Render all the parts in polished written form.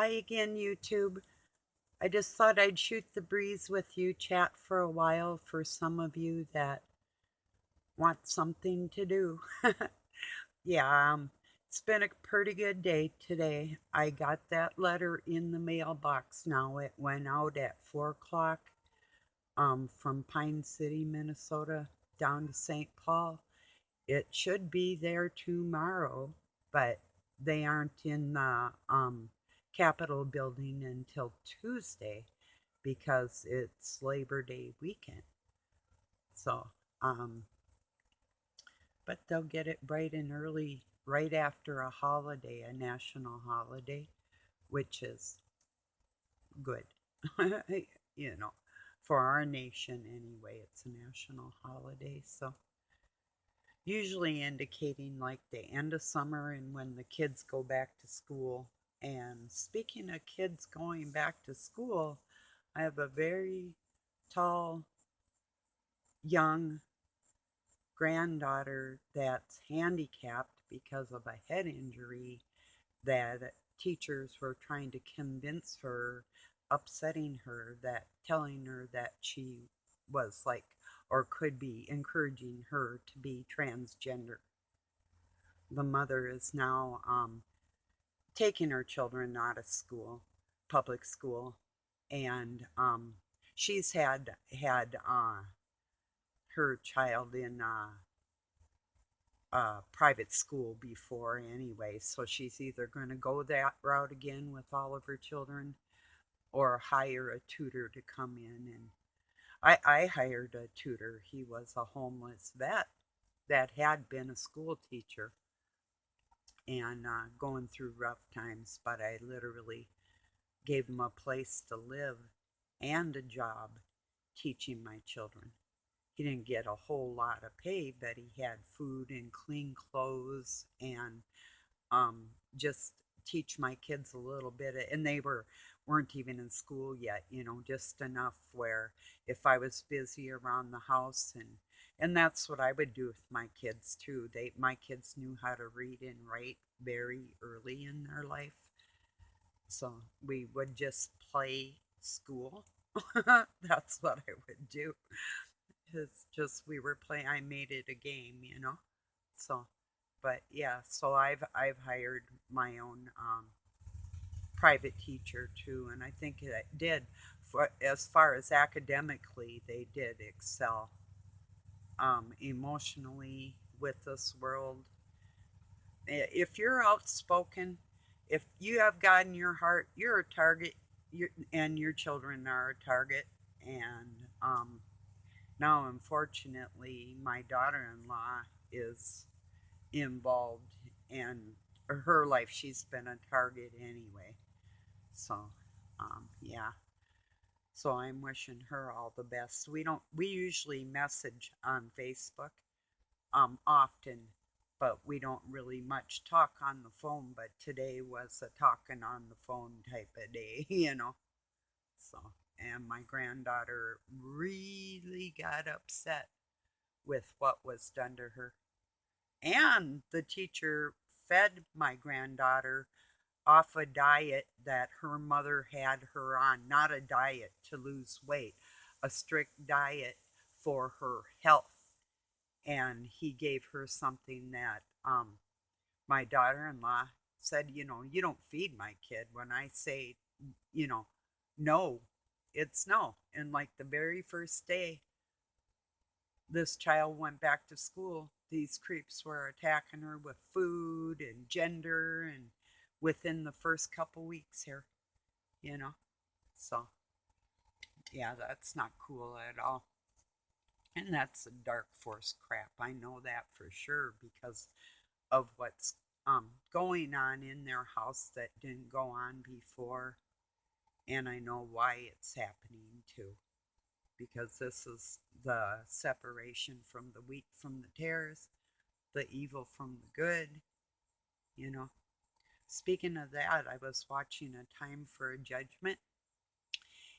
Hi again, YouTube. I just thought I'd shoot the breeze with you, chat for a while for some of you that want something to do. Yeah, it's been a pretty good day today. I got that letter in the mailbox now. It went out at 4 o'clock from Pine City, Minnesota down to St. Paul. It should be there tomorrow, but they aren't in the Capitol building until Tuesday because it's Labor Day weekend. So, um, but they'll get it bright and early right after a holiday, a national holiday, which is good. you know, for our nation anyway, it's a national holiday. So, usually indicating like the end of summer and when the kids go back to school. And speaking of kids going back to school, I have a very tall, young granddaughter that's handicapped because of a head injury that teachers were trying to convince her, upsetting her, that telling her that she was like, or could be encouraging her to be transgender. The mother is now taking her children out of school, public school, and she's had her child in private school before anyway, so she's either going to go that route again with all of her children or hire a tutor to come in. And I hired a tutor. He was a homeless vet that had been a school teacher and going through rough times, but I literally gave him a place to live and a job teaching my children. He didn't get a whole lot of pay, but he had food and clean clothes and just teach my kids a little bit. And they weren't even in school yet, just enough where if I was busy around the house and that's what I would do with my kids too. My kids knew how to read and write very early in their life. So we would just play school. That's what I would do. It's just we were playing. I made it a game. So, but yeah. So I've hired my own private teacher too, and I think it did. For as far as academically, they did excel. Emotionally, with this world, if you're outspoken, if you have God in your heart, you're a target, and your children are a target. And now, unfortunately, my daughter in law is involved in her life. She's been a target anyway. So, yeah. So I'm wishing her all the best. We usually message on Facebook often, but we don't really much talk on the phone. But today was a talking on the phone type of day. So, and my granddaughter really got upset with what was done to her. And the teacher fed my granddaughter off a diet that her mother had her on, not a diet to lose weight, a strict diet for her health. And he gave her something that my daughter in law said, you don't feed my kid. When I say, you know, no, it's no. And like the very first day this child went back to school, these creeps were attacking her with food and gender and within the first couple weeks here, you know. So, yeah, that's not cool at all. And that's a dark force crap. I know that for sure because of what's going on in their house that didn't go on before. And I know why it's happening too. Because this is the separation from the wheat from the tares, the evil from the good, you know. Speaking of that, I was watching A Time for a Judgment.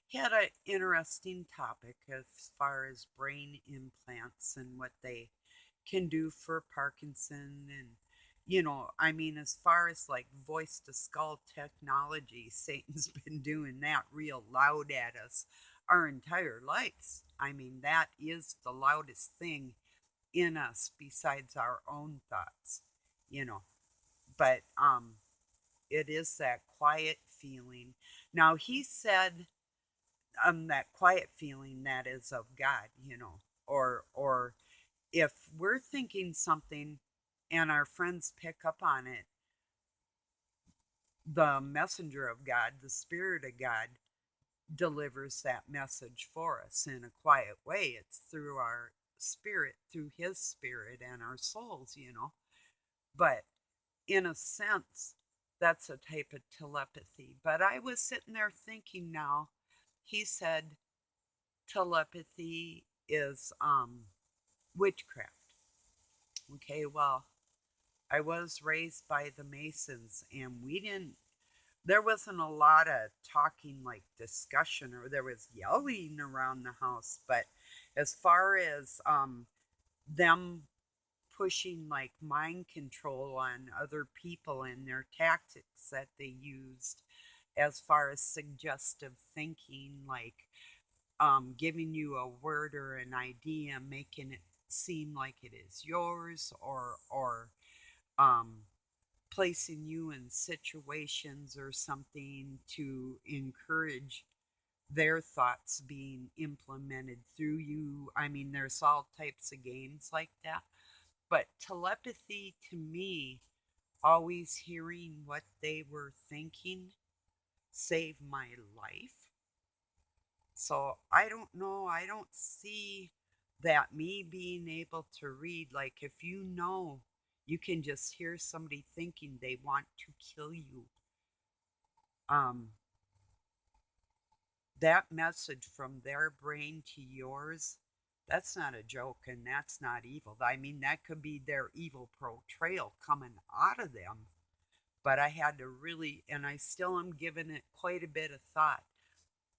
He had an interesting topic as far as brain implants and what they can do for Parkinson and I mean, as far as like voice to skull technology, Satan's been doing that real loud at us our entire lives. I mean, that is the loudest thing in us besides our own thoughts, you know. But it is that quiet feeling. Now, he said that quiet feeling that is of God, or if we're thinking something and our friends pick up on it, the messenger of God, the Spirit of God, delivers that message for us in a quiet way. It's through our spirit, through His Spirit and our souls. But in a sense, that's a type of telepathy. But I was sitting there thinking now, he said telepathy is witchcraft. Okay, well, I was raised by the Masons, and there wasn't a lot of talking like discussion, or there was yelling around the house. But as far as them pushing like mind control on other people and their tactics that they used, as far as suggestive thinking, like giving you a word or an idea, making it seem like it is yours, or um, placing you in situations or something to encourage their thoughts being implemented through you. I mean, there's all types of games like that. But telepathy to me, always hearing what they were thinking, saved my life. So I don't know. I don't see that me being able to read, like if you can just hear somebody thinking they want to kill you. Um, that message from their brain to yours, that's not a joke and that's not evil. I mean, that could be their evil portrayal coming out of them. But I had to really, and I still am giving it quite a bit of thought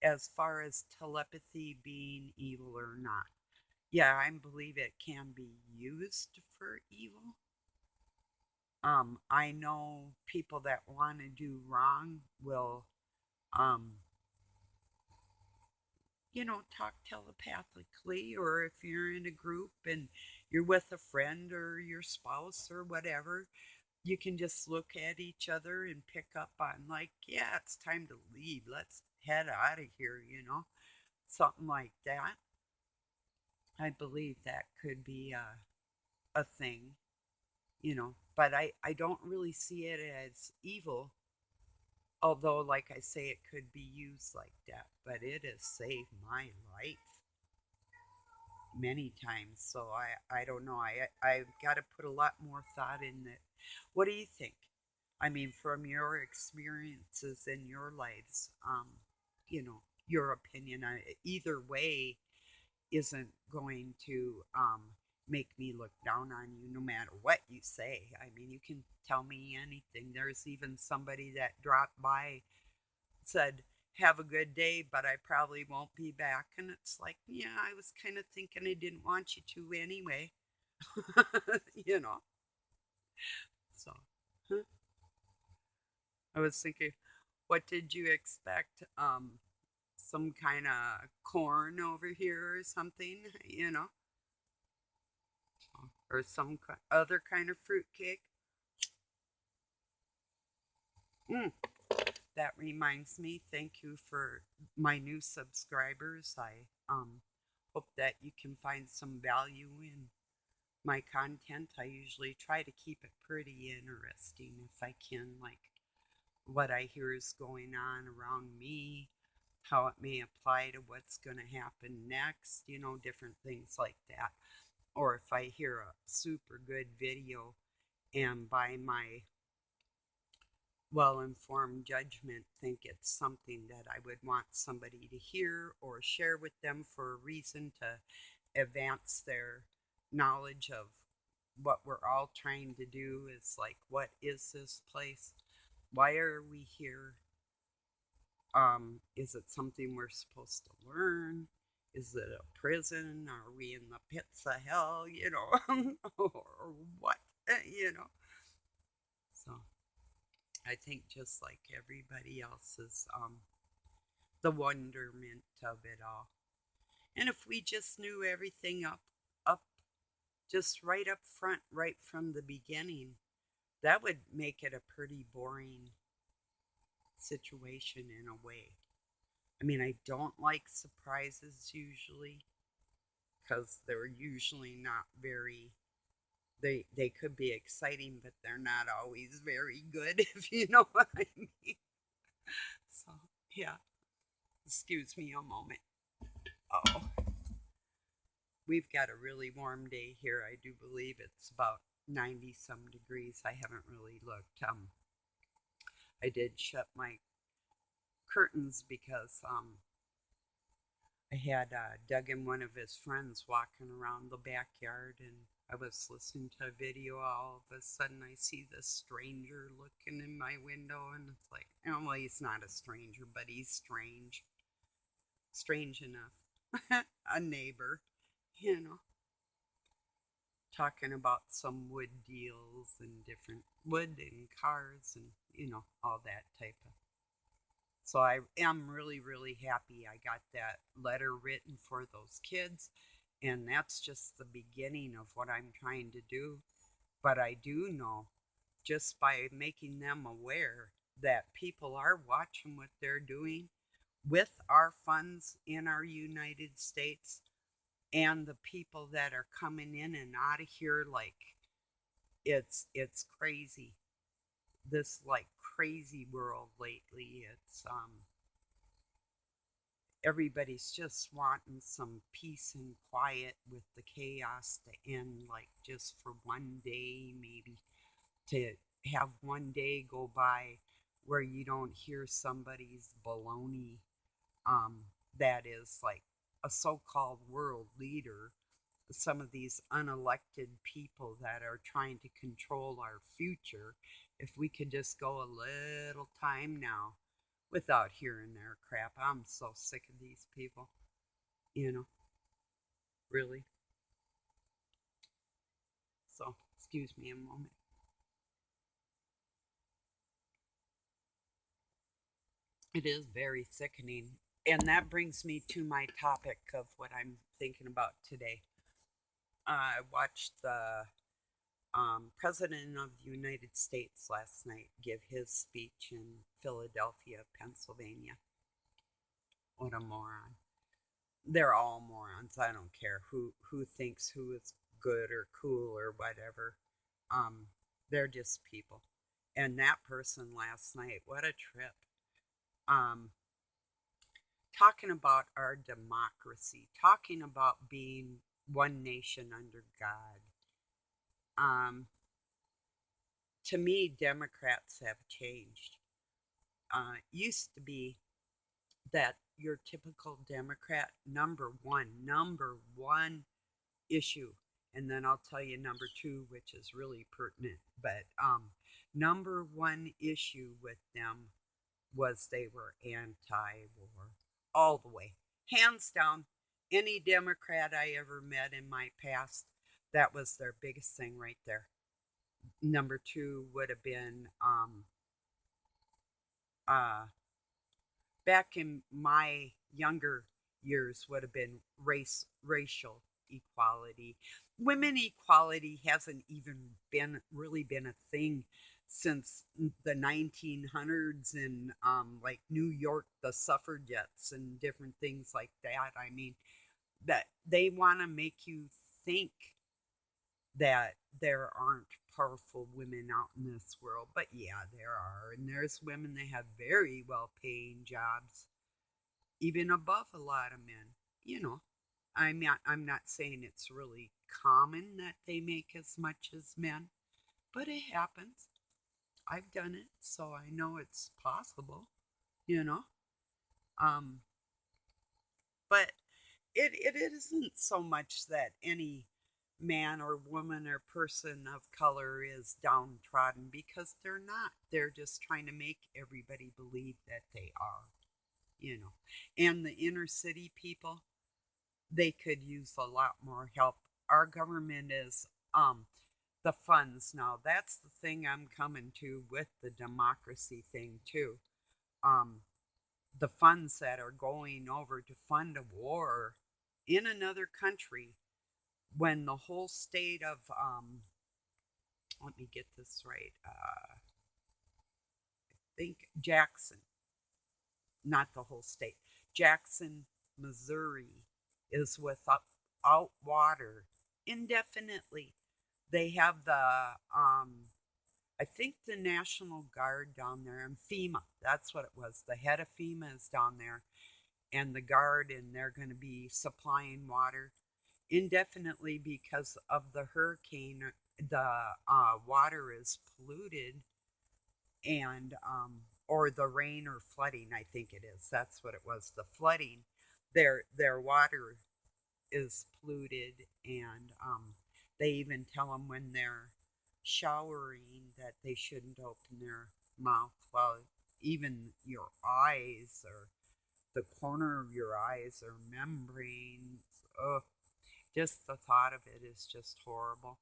as far as telepathy being evil or not. Yeah, I believe it can be used for evil. I know people that want to do wrong will, um, talk telepathically, or if you're in a group and you're with a friend or your spouse or whatever, you can just look at each other and pick up on, like, yeah, it's time to leave. Let's head out of here. Something like that. I believe that could be a thing. But I don't really see it as evil, although, like I say, it could be used like that. But it has saved my life many times. So I don't know. I've got to put a lot more thought in it. What do you think? I mean, from your experiences in your lives, your opinion, either way isn't going to make me look down on you no matter what you say. I mean, you can tell me anything. There's even somebody that dropped by, said, have a good day, but I probably won't be back. And it's like, yeah, I was kind of thinking I didn't want you to anyway. you know. So I was thinking, what did you expect? Some kind of corn over here or something, or some other kind of fruit cake. Mm, that reminds me, thank you for my new subscribers. I hope that you can find some value in my content. I usually try to keep it pretty interesting if I can, like what I hear is going on around me, how it may apply to what's going to happen next, different things like that. Or if I hear a super good video and by my well informed judgment think it's something that I would want somebody to hear or share with them for a reason to advance their knowledge of what we're all trying to do, is like, what is this place? Why are we here? Is it something we're supposed to learn? Is it a prison? Are we in the pits of hell? Or what? You know. So I think just like everybody else is the wonderment of it all. And if we just knew everything up, just right up front, right from the beginning, that would make it a pretty boring situation in a way. I mean, I don't like surprises usually because they're usually not very. They could be exciting, but they're not always very good, if you know what I mean. So yeah, excuse me a moment. Oh, we've got a really warm day here. I do believe it's about 90 some degrees. I haven't really looked. I did shut my curtains because I had Doug and one of his friends walking around the backyard, and I was listening to a video. All of a sudden, I see this stranger looking in my window, and it's like, oh, well, he's not a stranger, but he's strange. Strange enough. A neighbor, you know, talking about some wood deals and different wood and cars and, all that type of. So I am really, really happy I got that letter written for those kids. And that's just the beginning of what I'm trying to do. But I do know just by making them aware that people are watching what they're doing with our funds in our United States and the people that are coming in and out of here, like it's crazy. This like crazy world lately. It's everybody's just wanting some peace and quiet with the chaos to end, like just for one day, maybe to have one day go by where you don't hear somebody's baloney um, that is like a so called world leader, some of these unelected people that are trying to control our future. If we could just go a little time now without hearing their crap. I'm so sick of these people, you know, really. So, excuse me a moment. It is very sickening. And that brings me to my topic of what I'm thinking about today. I watched the President of the United States last night give his speech in Philadelphia, Pennsylvania. What a moron. They're all morons. I don't care who thinks who is good or cool or whatever. Um, they're just people. And that person last night, what a trip. Um, talking about our democracy, talking about being one nation under God. Um, to me, Democrats have changed. Used to be that your typical Democrat, number one issue, and then I'll tell you number two, which is really pertinent, but number one issue with them was they were anti-war all the way, hands down. Any Democrat I ever met in my past, that was their biggest thing right there. Number two would have been uh, back in my younger years would have been racial equality. Women equality hasn't even been a thing since the 1900s in like New York, the suffragettes and different things like that. I mean, that they want to make you think that there aren't powerful women out in this world, but yeah, there are. And there's women that have very well paying jobs, even above a lot of men. You know, I'm not saying it's really common that they make as much as men, but it happens. I've done it, so I know it's possible, you know. Um, but it isn't so much that any man or woman or person of color is downtrodden, because they're not. They're just trying to make everybody believe that they are, you know. And the inner city people, they could use a lot more help. Our government is The funds. Now, that's the thing I'm coming to with the democracy thing, too. Um, the funds that are going over to fund a war in another country when the whole state of, let me get this right, think Jackson, not the whole state, Jackson, Missouri, is without water indefinitely. They have I think the National Guard down there and FEMA, that's what it was. The head of FEMA is down there and the guard, and they're going to be supplying water indefinitely because of the hurricane. The water is polluted, and or the rain or flooding, I think it is. That's what it was. The flooding, their water is polluted, and they even tell them when they're showering that they shouldn't open their mouth. Well, even your eyes or the corner of your eyes are membranes. Ugh, just the thought of it is just horrible.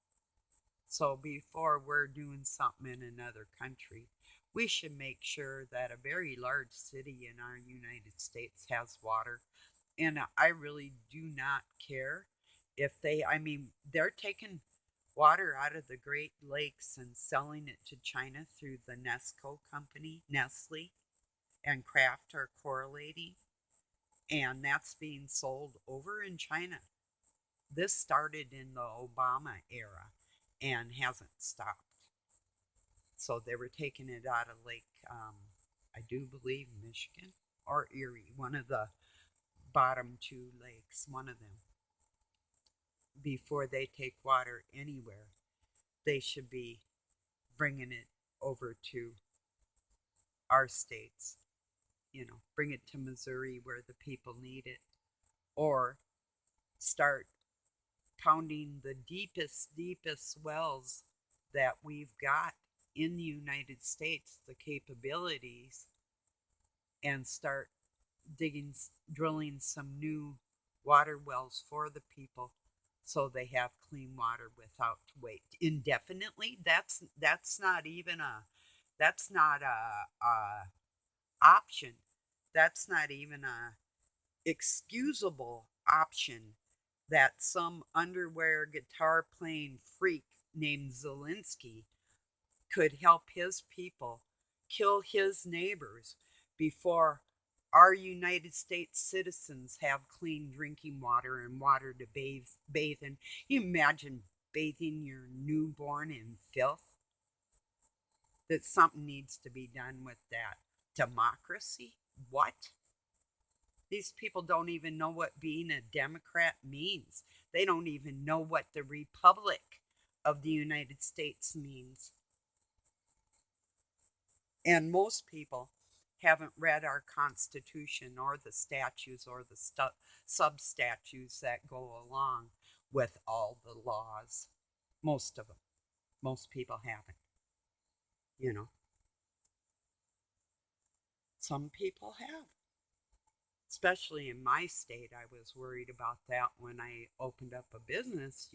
So before we're doing something in another country, we should make sure that a very large city in our United States has water. And I really do not care if I mean, they're taking water out of the Great Lakes and selling it to China through the Nesco company, Nestle, and Kraft are correlating. And that's being sold over in China. This started in the Obama era and hasn't stopped. So they were taking it out of Lake, I do believe Michigan or Erie, one of the bottom two lakes, one of them. Before they take water anywhere, they should be bringing it over to our states, bring it to Missouri where the people need it, or start pounding the deepest wells that we've got in the United States, the capabilities, and start digging, drilling some new water wells for the people so they have clean water without wait indefinitely. That's not even a that's not a option. That's not even a excusable option that some underwear guitar playing freak named Zelensky could help his people kill his neighbors before our United States citizens have clean drinking water and water to bathe in. You imagine bathing your newborn in filth? That something needs to be done with that. Democracy? What? These people don't even know what being a Democrat means. They don't even know what the Republic of the United States means. And most people haven't read our Constitution or the statutes or the sub statutes that go along with all the laws. Most of them. Most people haven't. You know, some people have. Especially in my state, I was worried about that when I opened up a business.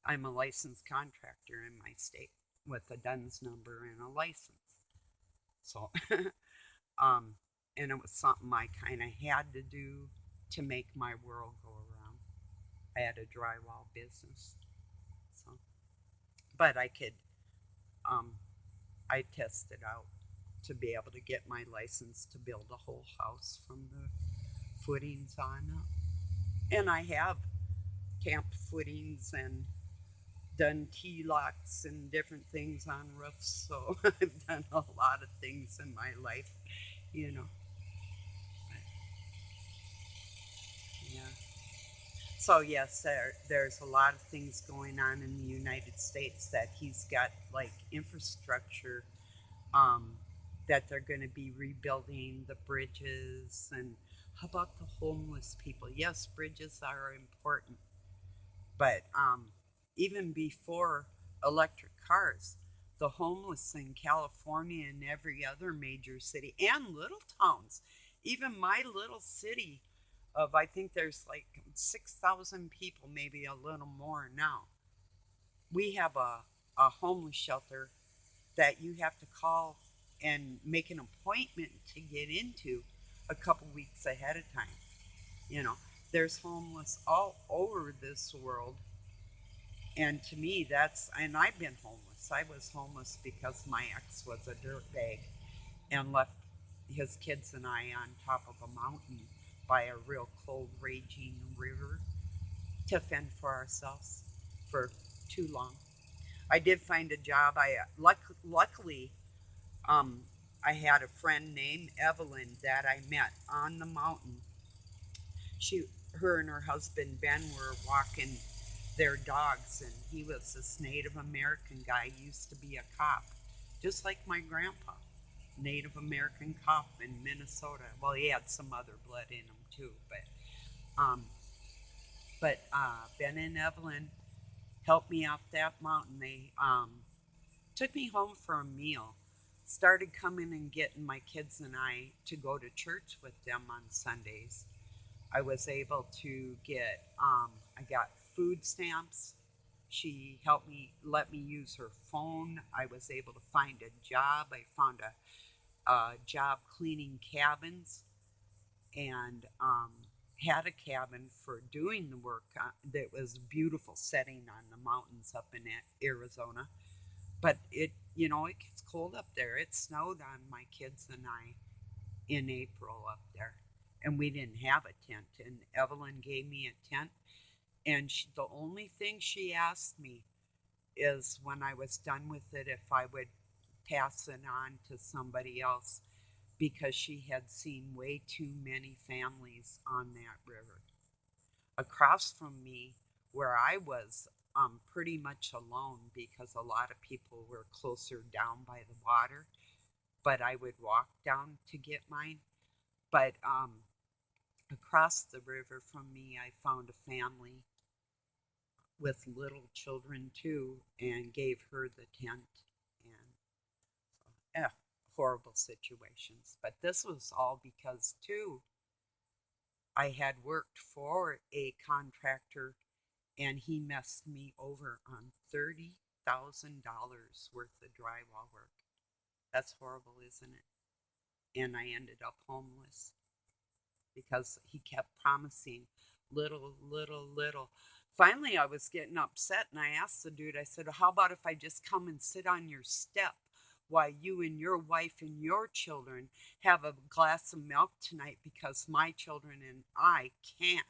I'm a licensed contractor in my state with a DUNS number and a license. So, um, and it was something I kind of had to do to make my world go around. I had a drywall business. So, but um, I tested out to be able to get my license to build a whole house from the footings on up. And I have camped footings and done T-locks and different things on roofs. So I've done a lot of things in my life, you know. But, yeah. So yes, there's a lot of things going on in the United States that he's got like infrastructure um, that they're going to be rebuilding the bridges and how about the homeless people? Yes, bridges are important, but even before electric cars, the homeless in California and every other major city and little towns, even my little city I think there's like 6,000 people, maybe a little more now. we have a homeless shelter that you have to call and make an appointment to get into a couple weeks ahead of time. You know, there's homeless all over this world. And to me, and I've been homeless. I was homeless because my ex was a dirtbag and left his kids and I on top of a mountain by a real cold, raging river to fend for ourselves for too long. I did find a job. Luckily, um, I had a friend named Evelyn that I met on the mountain. She, her and her husband Ben were walking their dogs, and he was this Native American guy. Used to be a cop, just like my grandpa, Native American cop in Minnesota. Well, he had some other blood in him too, um, Ben and Evelyn helped me up that mountain. They took me home for a meal, started coming and getting my kids and I to go to church with them on Sundays. I was able to I got food stamps. She helped me, let me use her phone. I was able to find a job. I found a job cleaning cabins and had a cabin for doing the work that was a beautiful setting on the mountains up in Arizona. But it gets cold up there. It snowed on my kids and I in April up there. And we didn't have a tent. And Evelyn gave me a tent. And the only thing she asked me is when I was done with it if I would pass it on to somebody else because she had seen way too many families on that river. Across from me, where I was pretty much alone because a lot of people were closer down by the water, but I would walk down to get mine. But across the river from me, I found a family with little children too and gave her the tent. And so, yeah, horrible situations. But this was all because, too, I had worked for a contractor and he messed me over on $30,000 worth of drywall work. That's horrible, isn't it? And I ended up homeless because he kept promising little, little, little. Finally, I was getting upset and I asked the dude, I said, how about if I just come and sit on your step while you and your wife and your children have a glass of milk tonight because my children and I can't?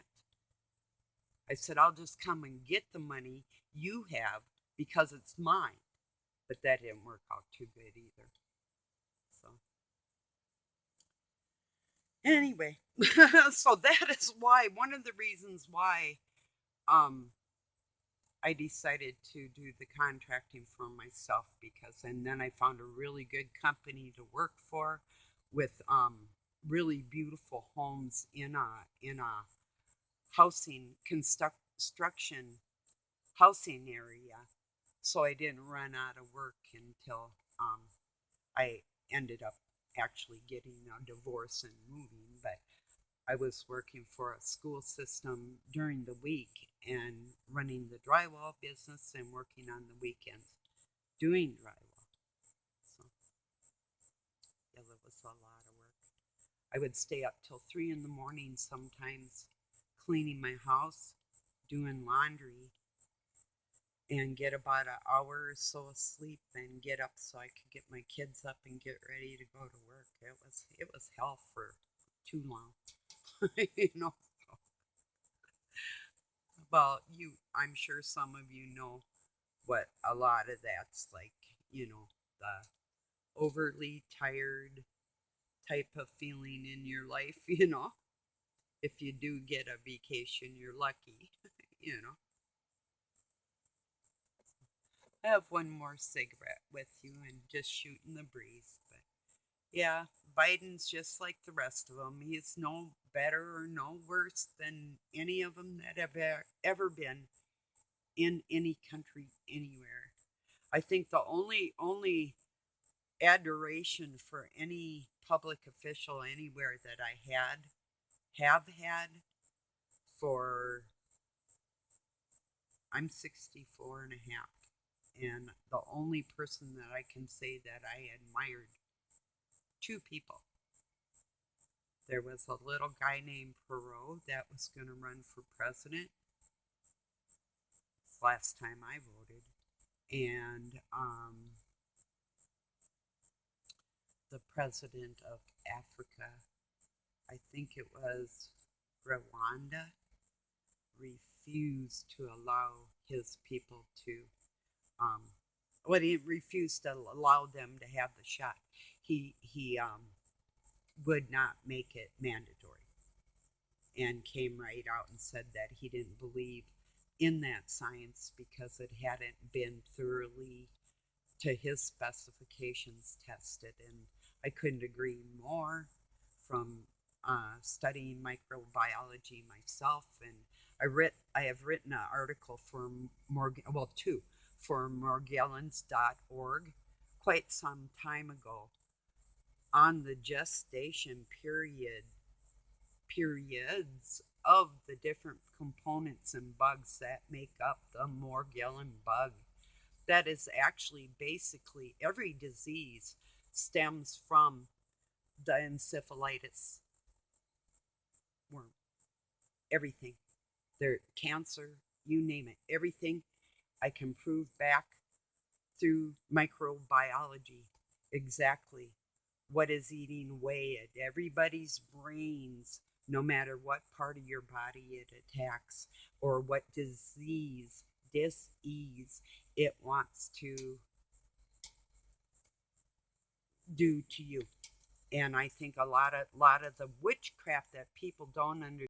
I said, I'll just come and get the money you have because it's mine. But that didn't work out too good either. So, anyway, so that is why, one of the reasons why um, I decided to do the contracting for myself because, and then I found a really good company to work for with really beautiful homes in a housing construction housing area. So I didn't run out of work until I ended up actually getting a divorce and moving. But I was working for a school system during the week and running the drywall business and working on the weekends doing drywall. So, yeah, it was a lot of work. I would stay up till 3 in the morning sometimes cleaning my house, doing laundry, and get about an hour or so of sleep and get up so I could get my kids up and get ready to go to work. It was hell for too long. you know. Well, I'm sure some of you know what a lot of that's like, the overly tired type of feeling in your life. If you do get a vacation, you're lucky, you know. I have one more cigarette with you and just shooting the breeze. But yeah, Biden's just like the rest of them. He's no better or no worse than any of them that have ever been in any country anywhere. I think the only adoration for any public official anywhere that I have had for I'm 64 and a half. And the only person that I can say that I admired, two people. There was a little guy named Perot that was going to run for president. It's the last time I voted. And the president of Africa, I think it was Rwanda, refused to allow his people to, um, well, he refused to allow them to have the shot. He would not make it mandatory and came right out and said that he didn't believe in that science because it hadn't been thoroughly to his specifications tested. And I couldn't agree more from studying microbiology myself. And I have written an article for two for Morgellons.org quite some time ago on the gestation periods of the different components and bugs that make up the Morgellon bug. That is actually basically every disease stems from the encephalitis worm. Everything. Their cancer, you name it. Everything I can prove back through microbiology exactly what is eating away at everybody's brains, no matter what part of your body it attacks or what disease, dis-ease it wants to do to you. And I think a lot of the witchcraft that people don't understand